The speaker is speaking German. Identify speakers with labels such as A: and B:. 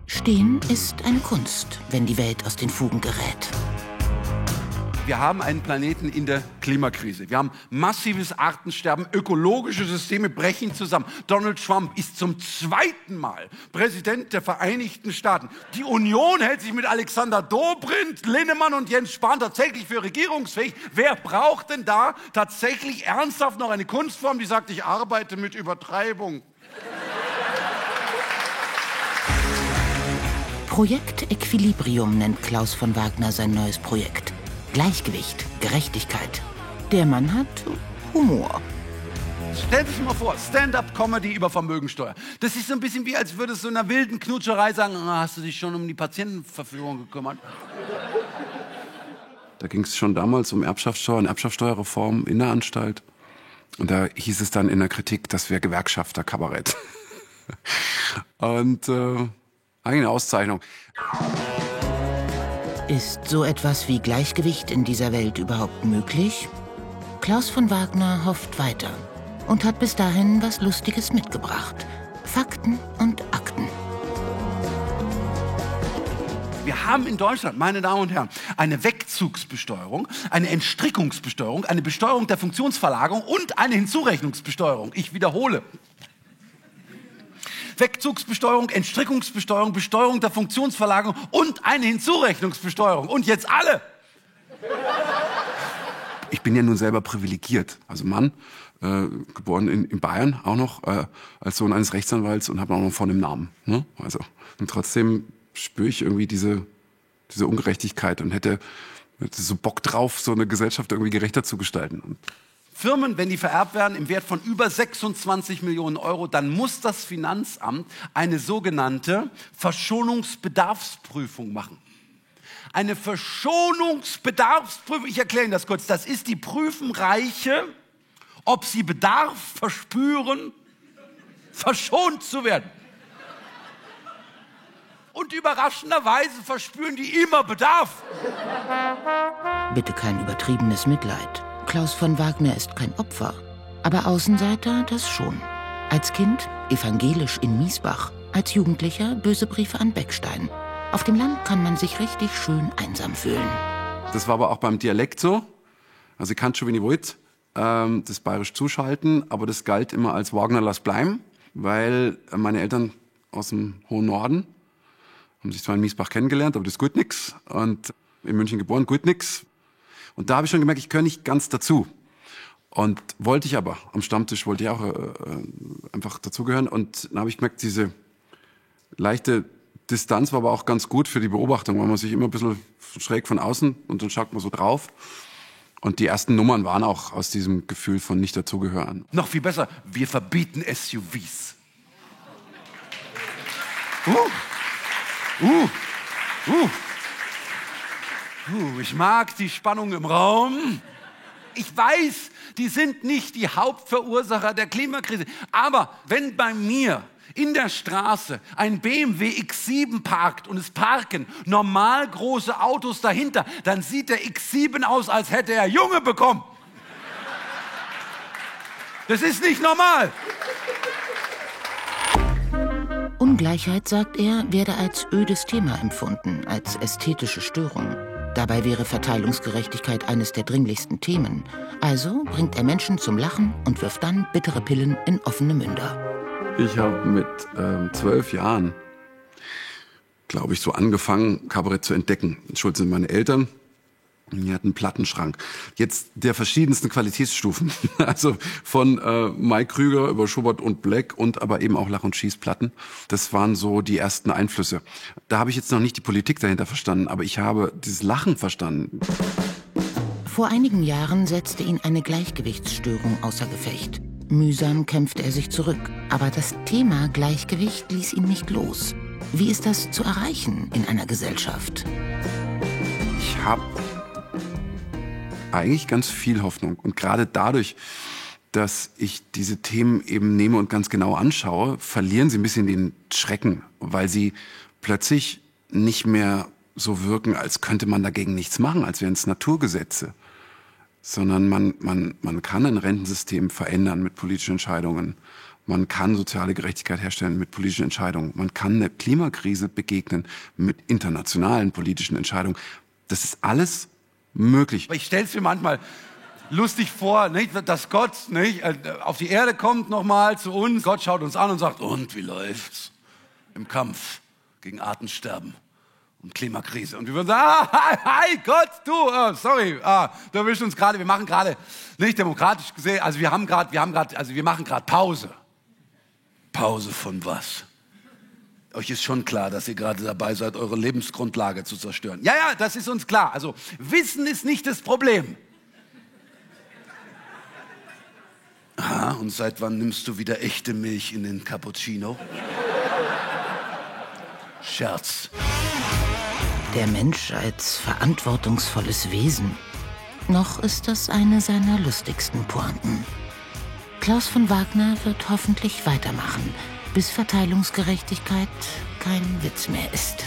A: Stehen ist eine Kunst, wenn die Welt aus den Fugen gerät.
B: Wir haben einen Planeten in der Klimakrise. Wir haben massives Artensterben, ökologische Systeme brechen zusammen. Donald Trump ist zum 2. Mal Präsident der Vereinigten Staaten. Die Union hält sich mit Alexander Dobrindt, Linnemann und Jens Spahn tatsächlich für regierungsfähig. Wer braucht denn da tatsächlich ernsthaft noch eine Kunstform, die sagt, ich arbeite mit Übertreibung?
A: Projekt Equilibrium nennt Klaus von Wagner sein neues Projekt. Gleichgewicht, Gerechtigkeit. Der Mann hat Humor.
B: Stell dich mal vor, Stand-up-Comedy über Vermögensteuer. Das ist so ein bisschen wie, als würdest du in einer wilden Knutscherei sagen, hast du dich schon um die Patientenverfügung gekümmert?
C: Da ging es schon damals um Erbschaftssteuer, eine Erbschaftssteuerreform in der Anstalt. Und da hieß es dann in der Kritik, das wäre Gewerkschafterkabarett. Und eine Auszeichnung.
A: Ist so etwas wie Gleichgewicht in dieser Welt überhaupt möglich? Klaus von Wagner hofft weiter und hat bis dahin was Lustiges mitgebracht. Fakten und Akten.
B: Wir haben in Deutschland, meine Damen und Herren, eine Wegzugsbesteuerung, eine Entstrickungsbesteuerung, eine Besteuerung der Funktionsverlagerung und eine Hinzurechnungsbesteuerung. Ich wiederhole. Wegzugsbesteuerung, Entstrickungsbesteuerung, Besteuerung der Funktionsverlagerung und eine Hinzurechnungsbesteuerung. Und jetzt alle!
C: Ich bin ja nun selber privilegiert. Also Mann, geboren in Bayern auch noch, als Sohn eines Rechtsanwalts und habe auch noch vorne im Namen. Ne? Also, und trotzdem spüre ich irgendwie diese Ungerechtigkeit und hätte so Bock drauf, so eine Gesellschaft irgendwie gerechter zu gestalten.
B: Firmen, wenn die vererbt werden, im Wert von über 26 Millionen Euro, dann muss das Finanzamt eine sogenannte Verschonungsbedarfsprüfung machen. Eine Verschonungsbedarfsprüfung, ich erkläre Ihnen das kurz, das ist, die prüfen Reiche, ob sie Bedarf verspüren, verschont zu werden. Und überraschenderweise verspüren die immer Bedarf.
A: Bitte kein übertriebenes Mitleid. Klaus von Wagner ist kein Opfer, aber Außenseiter das schon. Als Kind evangelisch in Miesbach, als Jugendlicher böse Briefe an Beckstein. Auf dem Land kann man sich richtig schön einsam fühlen.
C: Das war aber auch beim Dialekt so. Also ich kann schon, wenn ich wollt, das bayerisch zuschalten, aber das galt immer als Wagner lass bleiben, weil meine Eltern aus dem hohen Norden haben sich zwar in Miesbach kennengelernt, aber das ist gut nix. Und in München geboren, gut nix. Und da habe ich schon gemerkt, ich gehöre nicht ganz dazu. Und wollte ich aber, am Stammtisch wollte ich auch einfach dazugehören. Und dann habe ich gemerkt, diese leichte Distanz war aber auch ganz gut für die Beobachtung, weil man sich immer ein bisschen schräg von außen und dann schaut man so drauf. Und die ersten Nummern waren auch aus diesem Gefühl von nicht dazugehören.
B: Noch viel besser, wir verbieten SUVs. Ich mag die Spannung im Raum. Ich weiß, die sind nicht die Hauptverursacher der Klimakrise. Aber wenn bei mir in der Straße ein BMW X7 parkt und es parken normal große Autos dahinter, dann sieht der X7 aus, als hätte er Junge bekommen. Das ist nicht normal.
A: Ungleichheit, sagt er, werde als ödes Thema empfunden, als ästhetische Störung. Dabei wäre Verteilungsgerechtigkeit eines der dringlichsten Themen. Also bringt er Menschen zum Lachen und wirft dann bittere Pillen in offene Münder.
C: Ich habe mit 12 Jahren, glaube ich, so angefangen, Kabarett zu entdecken. Schuld sind meine Eltern. Die hatten einen Plattenschrank. Jetzt der verschiedensten Qualitätsstufen. Also von Mike Krüger über Schubert und Black und aber eben auch Lach- und Schießplatten. Das waren so die ersten Einflüsse. Da habe ich jetzt noch nicht die Politik dahinter verstanden, aber ich habe dieses Lachen verstanden.
A: Vor einigen Jahren setzte ihn eine Gleichgewichtsstörung außer Gefecht. Mühsam kämpfte er sich zurück. Aber das Thema Gleichgewicht ließ ihn nicht los. Wie ist das zu erreichen in einer Gesellschaft?
C: Ich habe eigentlich ganz viel Hoffnung. Und gerade dadurch, dass ich diese Themen eben nehme und ganz genau anschaue, verlieren sie ein bisschen den Schrecken, weil sie plötzlich nicht mehr so wirken, als könnte man dagegen nichts machen, als wären es Naturgesetze. Sondern man kann ein Rentensystem verändern mit politischen Entscheidungen. Man kann soziale Gerechtigkeit herstellen mit politischen Entscheidungen. Man kann der Klimakrise begegnen mit internationalen politischen Entscheidungen. Das ist alles möglich.
B: Ich stelle es mir manchmal lustig vor, nicht, dass Gott nicht, auf die Erde kommt nochmal zu uns. Gott schaut uns an und sagt, und wie läuft's im Kampf gegen Artensterben und Klimakrise? Und wir würden sagen, hi Gott, du, du erwischst uns gerade, wir machen gerade, nicht demokratisch gesehen, also wir machen gerade Pause. Pause von was? Euch ist schon klar, dass ihr gerade dabei seid, eure Lebensgrundlage zu zerstören. Ja, das ist uns klar. Also Wissen ist nicht das Problem. Aha, und seit wann nimmst du wieder echte Milch in den Cappuccino? Scherz.
A: Der Mensch als verantwortungsvolles Wesen. Noch ist das eine seiner lustigsten Pointen. Klaus von Wagner wird hoffentlich weitermachen, bis Verteilungsgerechtigkeit kein Witz mehr ist.